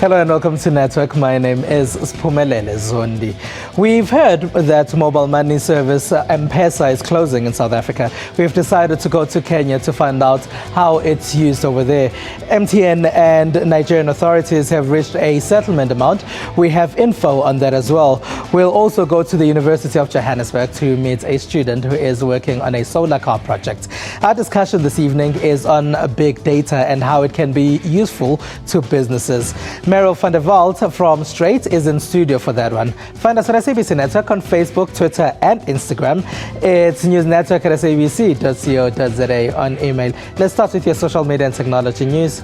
Hello and welcome to Network. My name is Spumelele Zondi. We've heard that mobile money service M-Pesa is closing in South Africa. We've decided to go to Kenya to find out how it's used over there. MTN and Nigerian authorities have reached a settlement amount. We have info on that as well. We'll also go to the University of Johannesburg to meet a student who is working on a solar car project. Our discussion this evening is on big data and how it can be useful to businesses. Meryl van der Walt from Straight is in studio for that one. Find us on SABC Network on Facebook, Twitter and Instagram. It's newsnetwork at sabc.co.za on email. Let's start with your social media and technology news.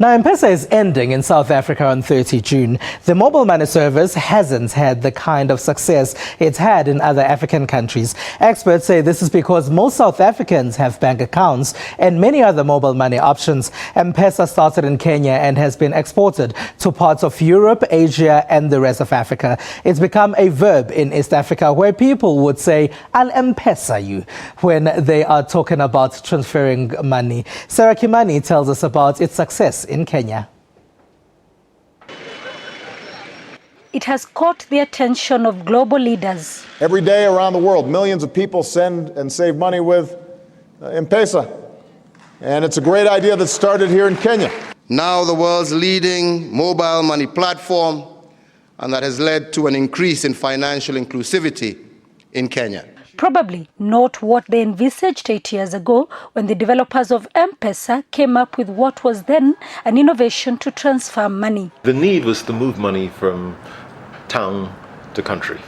Now, M-Pesa is ending in South Africa on 30 June. The mobile money service hasn't had the kind of success it's had in other African countries. Experts say this is because most South Africans have bank accounts and many other mobile money options. M-Pesa started in Kenya and has been exported to parts of Europe, Asia and the rest of Africa. It's become a verb in East Africa where people would say, I'll M-Pesa you, when they are talking about transferring money. Sarah Kimani tells us about its success in Kenya. It has caught the attention of global leaders. Every day around the world, millions of people send and save money with M-Pesa. And it's a great idea that started here in Kenya. Now the world's leading mobile money platform, and that has led to an increase in financial inclusivity in Kenya. Probably not what they envisaged 8 years ago when the developers of M-Pesa came up with what was then an innovation to transfer money. The need was to move money from town to country.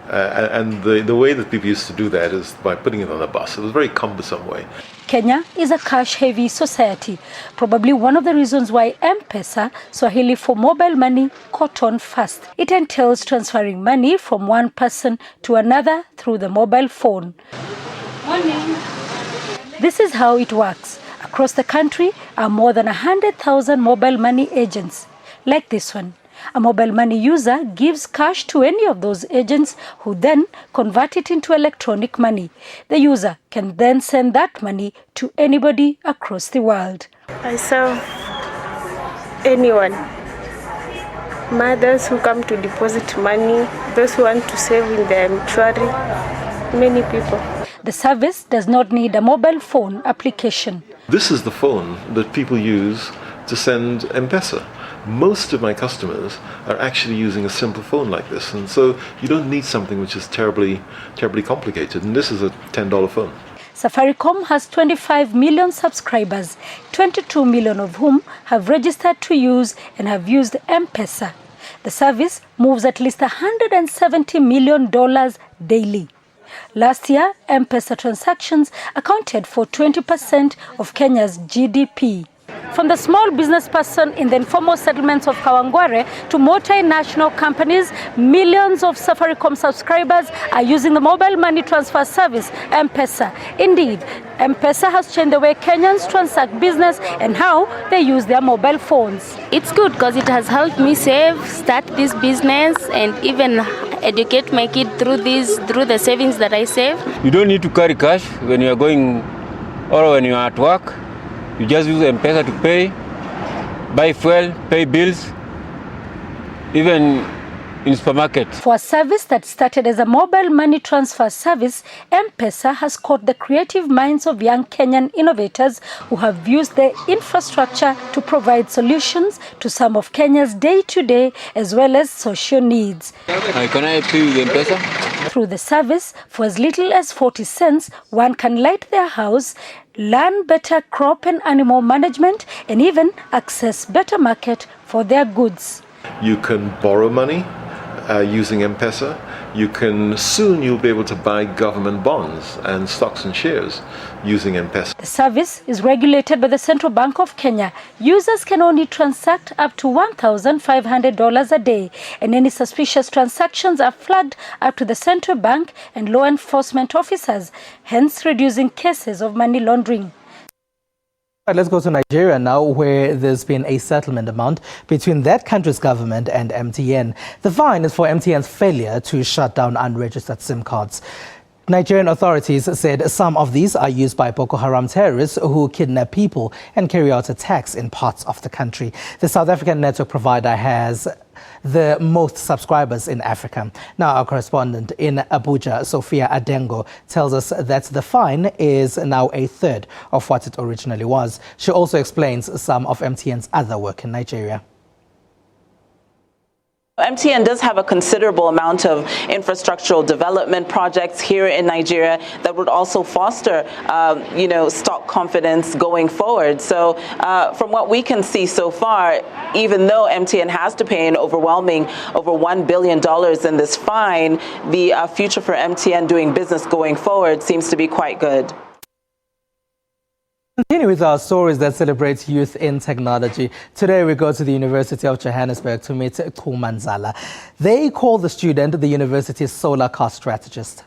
And the way that people used to do that is by putting it on a bus. It was a very cumbersome way. Kenya is a cash-heavy society, probably one of the reasons why M-Pesa, Swahili for mobile money, caught on fast. It entails transferring money from one person to another through the mobile phone. Morning. This is how it works. Across the country are more than 100,000 mobile money agents, like this one. A mobile money user gives cash to any of those agents who then convert it into electronic money. The user can then send that money to anybody across the world. I serve anyone. Mothers who come to deposit money, those who want to save in their mutuary, many people. The service does not need a mobile phone application. This is the phone that people use to send M-Pesa. Most of my customers are actually using a simple phone like this, and so you don't need something which is terribly complicated, and this is a $10 phone. Safaricom has 25 million subscribers, 22 million of whom have registered to use and have used M-Pesa. The service moves at least $170 million daily. Last year, M-Pesa transactions accounted for 20% of Kenya's GDP. From the small business person in the informal settlements of Kawangware to multinational companies, millions of Safaricom subscribers are using the mobile money transfer service, M-Pesa. Indeed, M-Pesa has changed the way Kenyans transact business and how they use their mobile phones. It's good because it has helped me save, start this business, and even educate my kid through the savings that I save. You don't need to carry cash when you are going or when you are at work. You just use M-Pesa to pay, buy fuel, pay bills, even in supermarket. For a service that started as a mobile money transfer service, M-Pesa has caught the creative minds of young Kenyan innovators who have used their infrastructure to provide solutions to some of Kenya's day-to-day as well as social needs. Can I pay with M-Pesa? Through the service, for as little as 40 cents, one can light their house, learn better crop and animal management, and even access better market for their goods. You can borrow money using M-Pesa. You'll be able to buy government bonds and stocks and shares using M-Pesa. The service is regulated by the Central Bank of Kenya. Users can only transact up to $1,500 a day, and any suspicious transactions are flagged up to the Central Bank and law enforcement officers, hence reducing cases of money laundering. Right, let's go to Nigeria now, where there's been a settlement amount between that country's government and MTN. The fine is for MTN's failure to shut down unregistered SIM cards. Nigerian authorities said some of these are used by Boko Haram terrorists who kidnap people and carry out attacks in parts of the country. The South African network provider has the most subscribers in Africa. Now, our correspondent in Abuja, Sophia Adengo, tells us that the fine is now a third of what it originally was. She also explains some of MTN's other work in Nigeria. MTN does have a considerable amount of infrastructural development projects here in Nigeria that would also foster, stock confidence going forward. So from what we can see so far, even though MTN has to pay an overwhelming over $1 billion in this fine, the future for MTN doing business going forward seems to be quite good. Continue with our stories that celebrate youth in technology. Today we go to the University of Johannesburg to meet Kumanzala. They call the student the university's solar car strategist.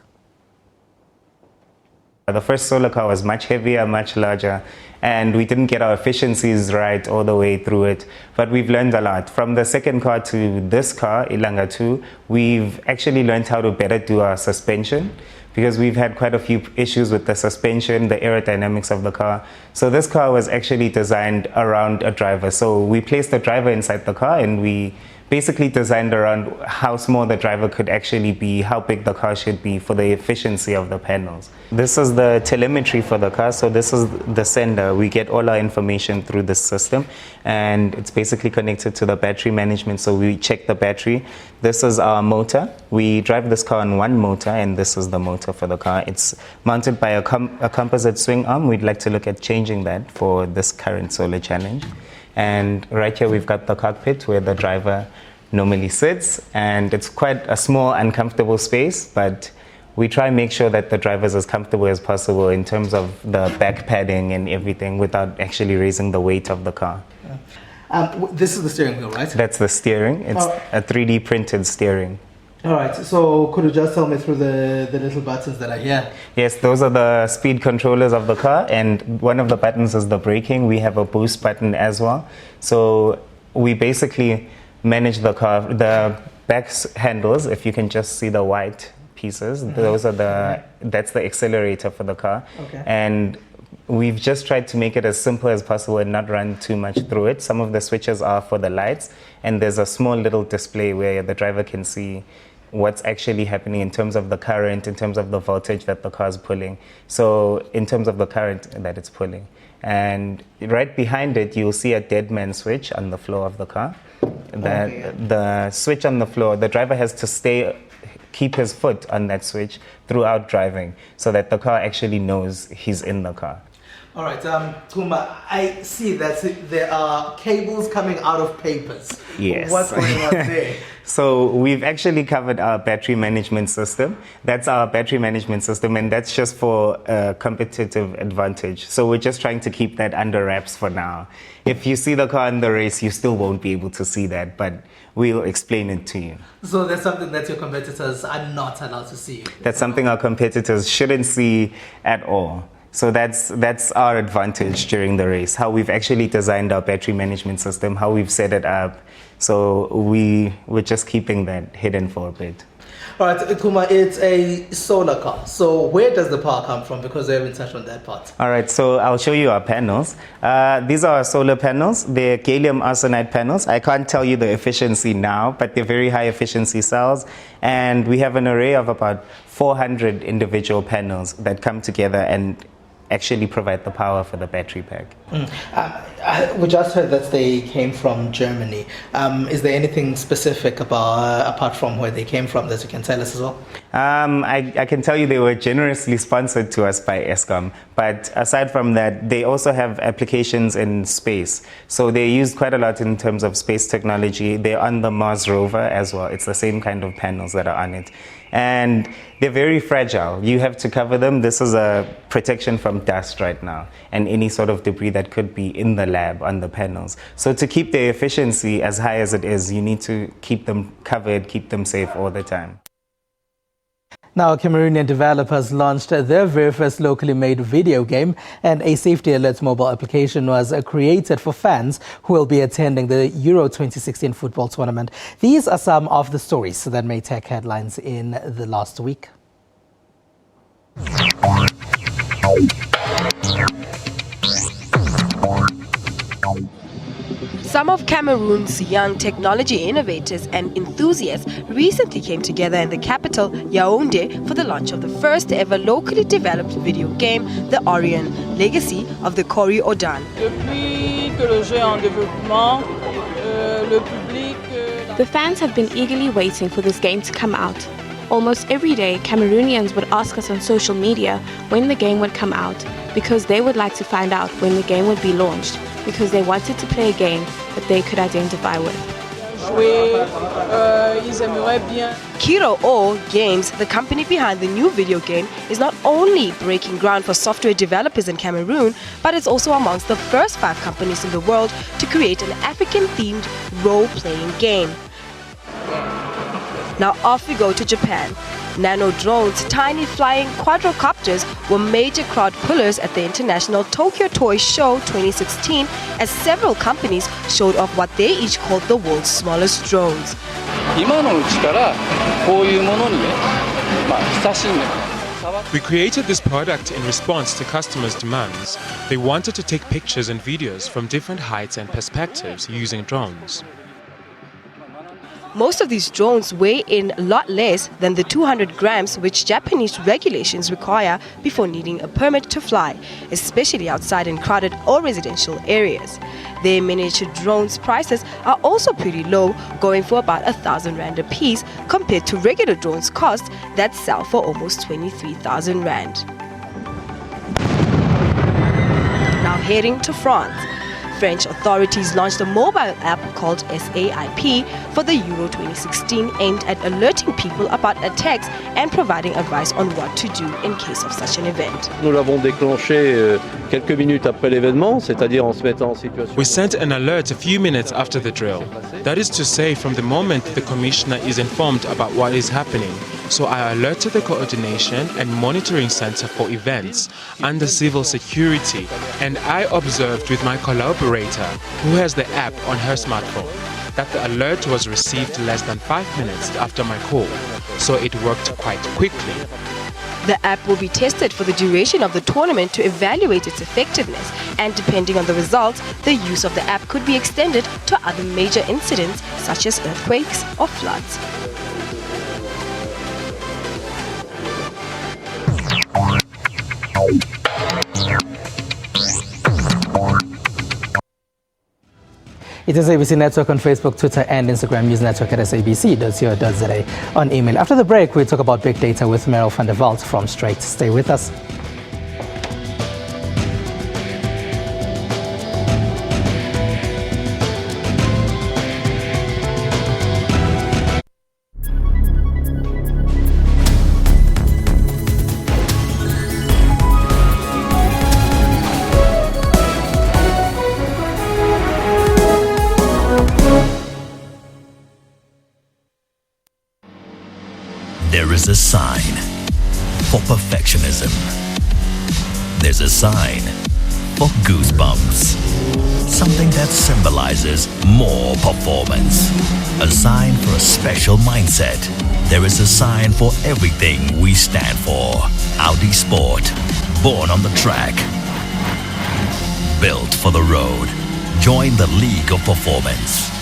The first solar car was much heavier, much larger, and we didn't get our efficiencies right all the way through it. But we've learned a lot. From the second car to this car, Ilanga 2, we've actually learned how to better do our suspension, because we've had quite a few issues with the suspension, the aerodynamics of the car. So this car was actually designed around a driver. So we placed the driver inside the car and we basically designed around how small the driver could actually be, how big the car should be for the efficiency of the panels. This is the telemetry for the car. So this is the sender. We get all our information through this system and it's basically connected to the battery management. So we check the battery. This is our motor. We drive this car on one motor and this is the motor for the car. It's mounted by a composite swing arm. We'd like to look at changing that for this current solar challenge. And right here we've got the cockpit where the driver normally sits, and it's quite a small, uncomfortable space, but we try and make sure that the driver is as comfortable as possible in terms of the back padding and everything without actually raising the weight of the car. This is the steering wheel, right? That's the steering. It's a 3D printed steering. All right, so could you just tell me through the little buttons that are here? Yes, those are the speed controllers of the car, and one of the buttons is the braking. We have a boost button as well. So we basically manage the car, the back handles, if you can just see the white pieces, those are that's the accelerator for the car. Okay. And we've just tried to make it as simple as possible and not run too much through it. Some of the switches are for the lights, and there's a small little display where the driver can see what's actually happening in terms of the current, in terms of the voltage that the car is pulling. So in terms of the current that it's pulling. And right behind it, you'll see a dead man switch on the floor of the car. The switch on the floor, the driver has to keep his foot on that switch throughout driving so that the car actually knows he's in the car. All right, Kuma, I see that there are cables coming out of papers. Yes. What's going on there? So we've actually covered our battery management system. That's our battery management system, and that's just for competitive advantage. So we're just trying to keep that under wraps for now. If you see the car in the race, you still won't be able to see that, but we'll explain it to you. So that's something that your competitors are not allowed to see? That's something our competitors shouldn't see at all. So that's our advantage during the race, how we've actually designed our battery management system, how we've set it up. So we're just keeping that hidden for a bit. All right, Kuma, it's a solar car. So where does the power come from? Because we haven't touched on that part. All right, so I'll show you our panels. These are our solar panels. They're gallium arsenide panels. I can't tell you the efficiency now, but they're very high efficiency cells. And we have an array of about 400 individual panels that come together and actually provide the power for the battery pack. We just heard that they came from Germany. Is there anything specific apart from where they came from that you can tell us as well? I can tell you they were generously sponsored to us by Eskom. But aside from that, they also have applications in space. So they're used quite a lot in terms of space technology. They're on the Mars rover as well. It's the same kind of panels that are on it. And they're very fragile. You have to cover them. This is a protection from dust right now and any sort of debris that could be in the lab on the panels. So to keep their efficiency as high as it is, you need to keep them covered, keep them safe all the time. Now, Cameroonian developers launched their very first locally made video game, and a safety alert mobile application was created for fans who will be attending the Euro 2016 football tournament. These are some of the stories that made tech headlines in the last week. Some of Cameroon's young technology innovators and enthusiasts recently came together in the capital, Yaoundé, for the launch of the first ever locally developed video game, The Orion, Legacy of the Kori Odan. The fans have been eagerly waiting for this game to come out. Almost every day, Cameroonians would ask us on social media when the game would come out, because they would like to find out when the game would be launched, because they wanted to play a game that they could identify with. Kiro O Games, the company behind the new video game, is not only breaking ground for software developers in Cameroon, but is also amongst the first 5 companies in the world to create an African-themed role-playing game. Now off we go to Japan. Nano drones, tiny flying quadrocopters, were major crowd pullers at the International Tokyo Toy Show 2016 as several companies showed off what they each called the world's smallest drones. We created this product in response to customers' demands. They wanted to take pictures and videos from different heights and perspectives using drones. Most of these drones weigh in a lot less than the 200 grams which Japanese regulations require before needing a permit to fly, especially outside in crowded or residential areas. Their miniature drones prices are also pretty low, going for about 1,000 rand a piece compared to regular drones cost that sell for almost 23,000 rand. Now heading to France. French authorities launched a mobile app called SAIP for the Euro 2016 aimed at alerting people about attacks and providing advice on what to do in case of such an event. Nous l'avons déclenché quelques minutes après l'événement, c'est-à-dire en se mettant en situation. We sent an alert a few minutes after the drill. That is to say, from the moment the commissioner is informed about what is happening. So I alerted the Coordination and Monitoring Center for Events under Civil Security, and I observed with my collaborator, who has the app on her smartphone, that the alert was received less than 5 minutes after my call, so it worked quite quickly. The app will be tested for the duration of the tournament to evaluate its effectiveness, and depending on the results, the use of the app could be extended to other major incidents such as earthquakes or floods. It is ABC Network on Facebook, Twitter and Instagram. News Network at sabc.co.za. On email. After the break, we talk about big data with Meryl van der Walt from Straight. Stay with us. There is a sign for perfectionism. There's a sign for goosebumps. Something that symbolizes more performance. A sign for a special mindset. There is a sign for everything we stand for. Audi Sport, born on the track. Built for the road. Join the League of Performance.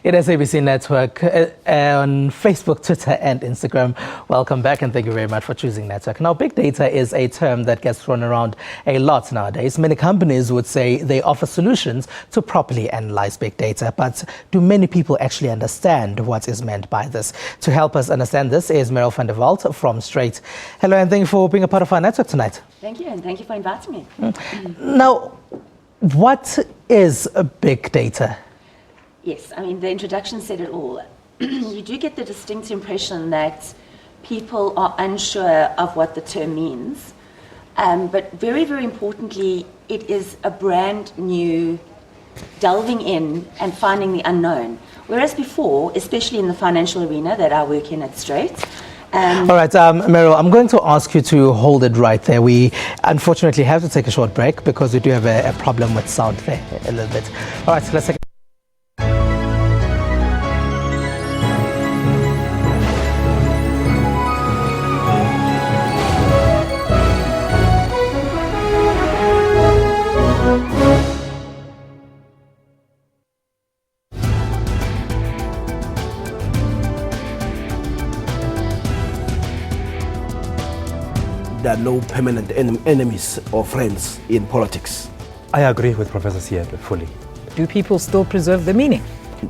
It is ABC Network on Facebook, Twitter and Instagram. Welcome back and thank you very much for choosing Network. Now, big data is a term that gets thrown around a lot nowadays. Many companies would say they offer solutions to properly analyze big data, but do many people actually understand what is meant by this? To help us understand this is Meryl van der Walt from Straight. Hello and thank you for being a part of our network tonight. Thank you, and thank you for inviting me. Now, what is big data? Yes, I mean, the introduction said it all. You do get the distinct impression that people are unsure of what the term means. But very, very importantly, it is a brand new delving in and finding the unknown. Whereas before, especially in the financial arena that I work in at Straight. All right, Meryl, I'm going to ask you to hold it right there. We unfortunately have to take a short break because we do have a problem with sound there a little bit. All right, so let's take there are no permanent enemies or friends in politics. I agree with Professor Siepe fully. Do people still preserve the meaning?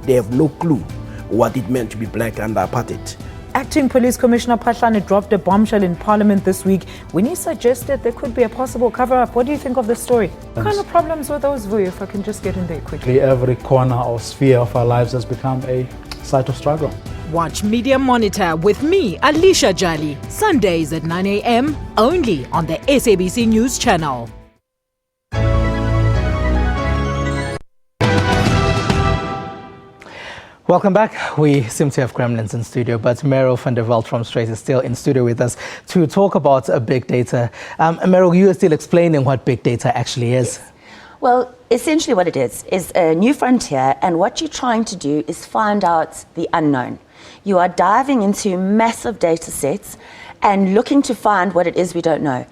They have no clue what it meant to be black under apartheid. Acting Police Commissioner Phahlane dropped a bombshell in Parliament this week when he suggested there could be a possible cover-up. What do you think of this story? What kind of problems were those, Vu, if I can just get in there quickly? Every corner or sphere of our lives has become a site of struggle. Watch Media Monitor with me, Alicia Jali, Sundays at 9 a.m. only on the SABC News channel. Welcome back. We seem to have gremlins in studio, but Meryl van der Walt from Straight is still in studio with us to talk about big data. Meryl, you are still explaining what big data actually is. Yes. Well, essentially what it is a new frontier, and what you're trying to do is find out the unknown. You are diving into massive data sets and looking to find what it is we don't know.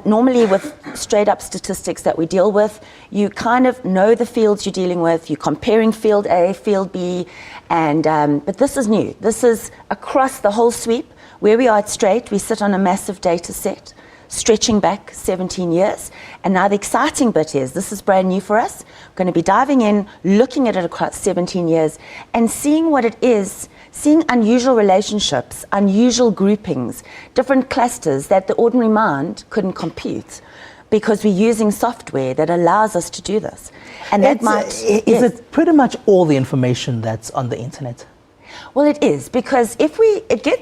Normally with straight up statistics that we deal with, you kind of know the fields you're dealing with, you're comparing field A, field B, and but this is new. This is across the whole sweep. Where we are at Straight, we sit on a massive data set, stretching back 17 years. And now the exciting bit is, this is brand new for us. We're going to be diving in, looking at it across 17 years, and seeing what it is, seeing unusual relationships, unusual groupings, different clusters that the ordinary mind couldn't compute, because we're using software that allows us to do this. And that is it pretty much all the information that's on the internet? Well, it is, because if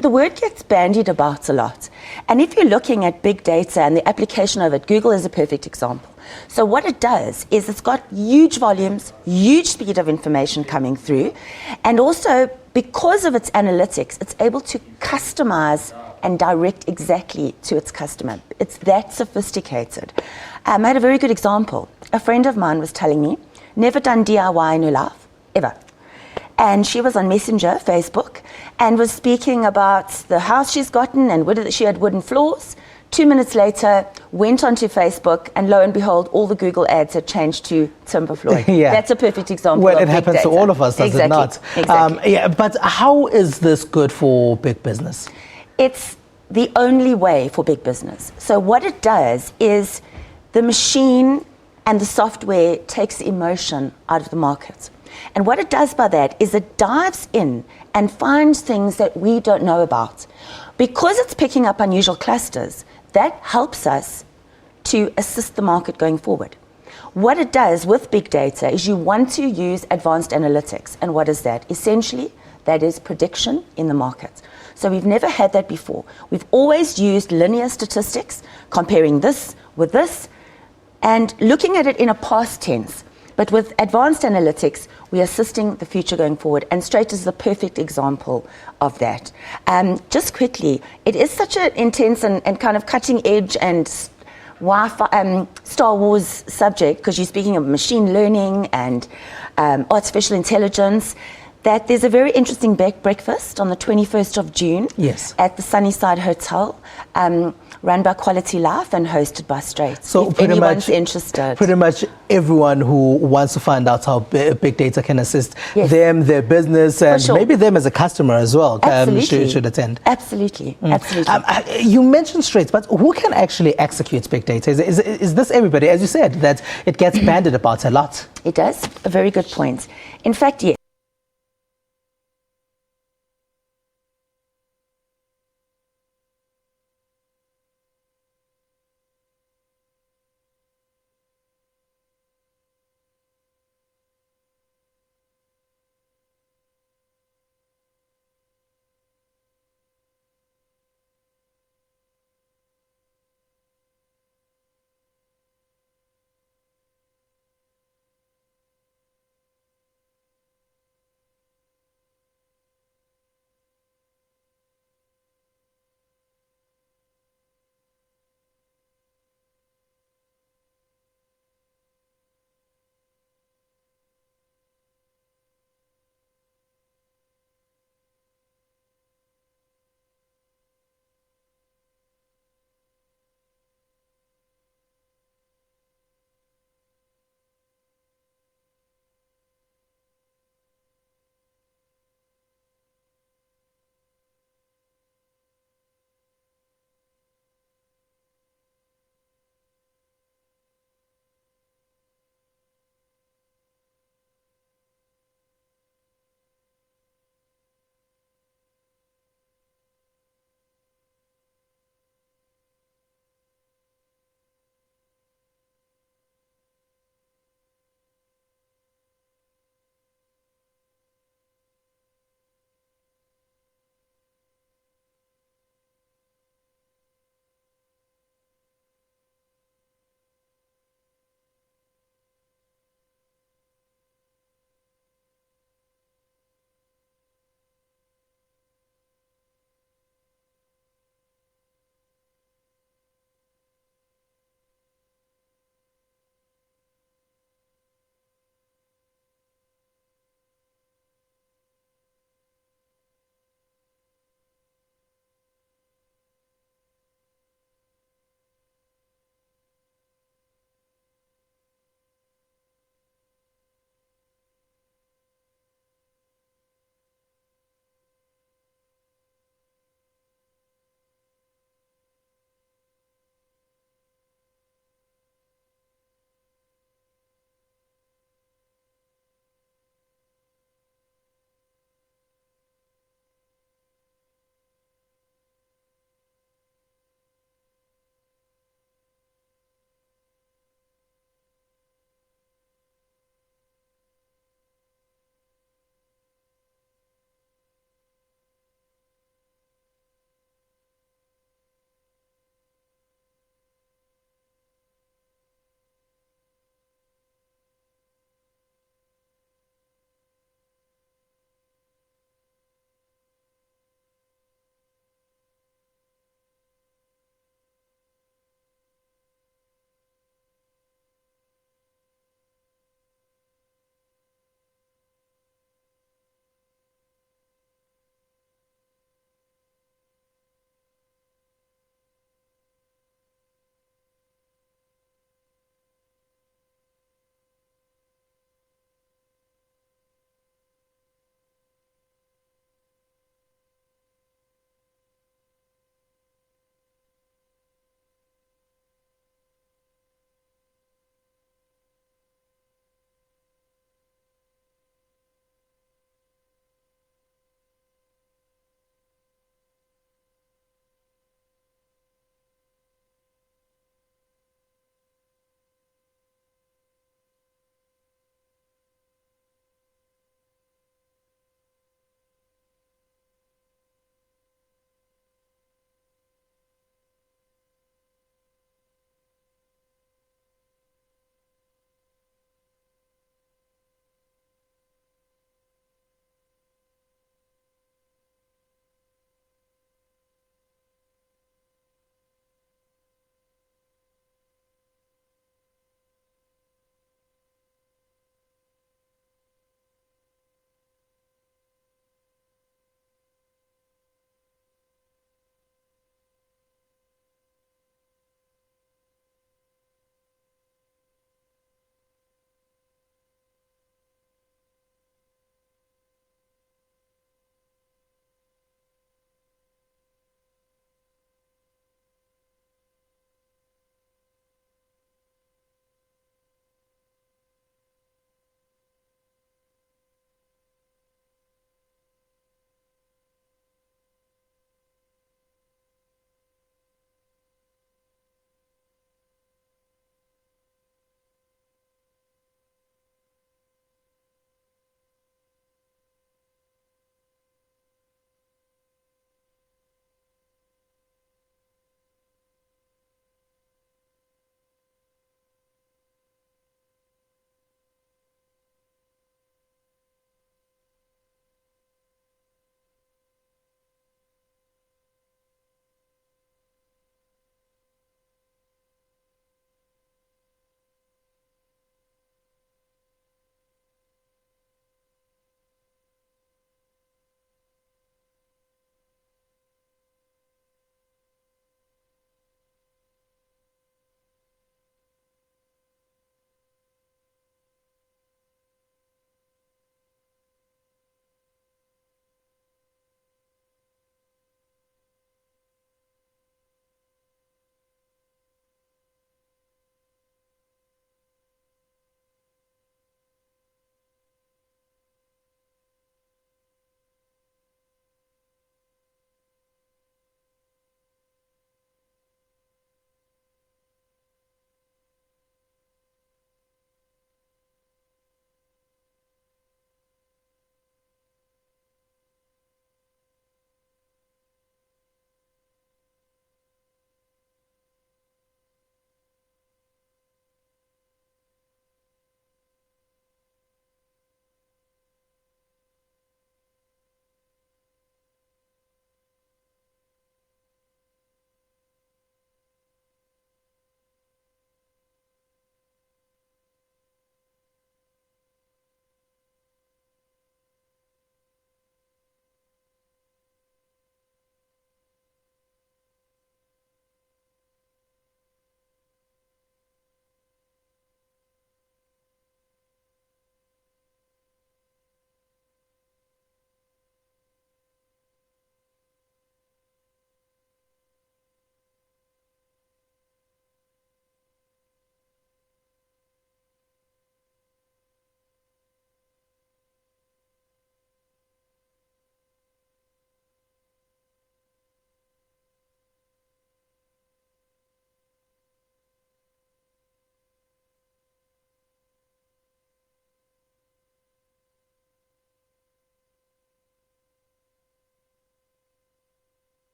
the word gets bandied about a lot. And if you're looking at big data and the application of it, Google is a perfect example. So what it does is it's got huge volumes, huge speed of information coming through, and also because of its analytics, it's able to customize and direct exactly to its customer. It's that sophisticated. I had a very good example. A friend of mine was telling me, never done DIY in her life, ever. And she was on Messenger, Facebook, and was speaking about the house she's gotten and she had wooden floors. 2 minutes later, went onto Facebook, and lo and behold, all the Google ads had changed to timber flooring. Yeah. That's a perfect example Well, of it big happens data. to all of us, does Exactly. it not? Exactly. Yeah, but how is this good for big business? It's the only way for big business. So what it does is the machine and the software takes emotion out of the market. And what it does by that is it dives in and finds things that we don't know about. Because it's picking up unusual clusters, that helps us to assist the market going forward. What it does with big data is you want to use advanced analytics. And what is that? Essentially, that is prediction in the market. So we've never had that before. We've always used linear statistics, comparing this with this, and looking at it in a past tense. But with advanced analytics, we are assisting the future going forward. And Straight is the perfect example of that. Just quickly, it is such an intense and kind of cutting edge and Wi-Fi, Star Wars subject, because you're speaking of machine learning and artificial intelligence, that there's a very interesting breakfast on the 21st of June at the Sunnyside Hotel, run by Quality Life and hosted by Straight. So if anyone's interested. Pretty much everyone who wants to find out how big data can assist them, their business, and maybe them as a customer as well, should attend. Absolutely, absolutely. You mentioned Straight, but who can actually execute big data? Is this everybody? As you said, that it gets bandied about a lot. It does. A very good point. In fact, yes.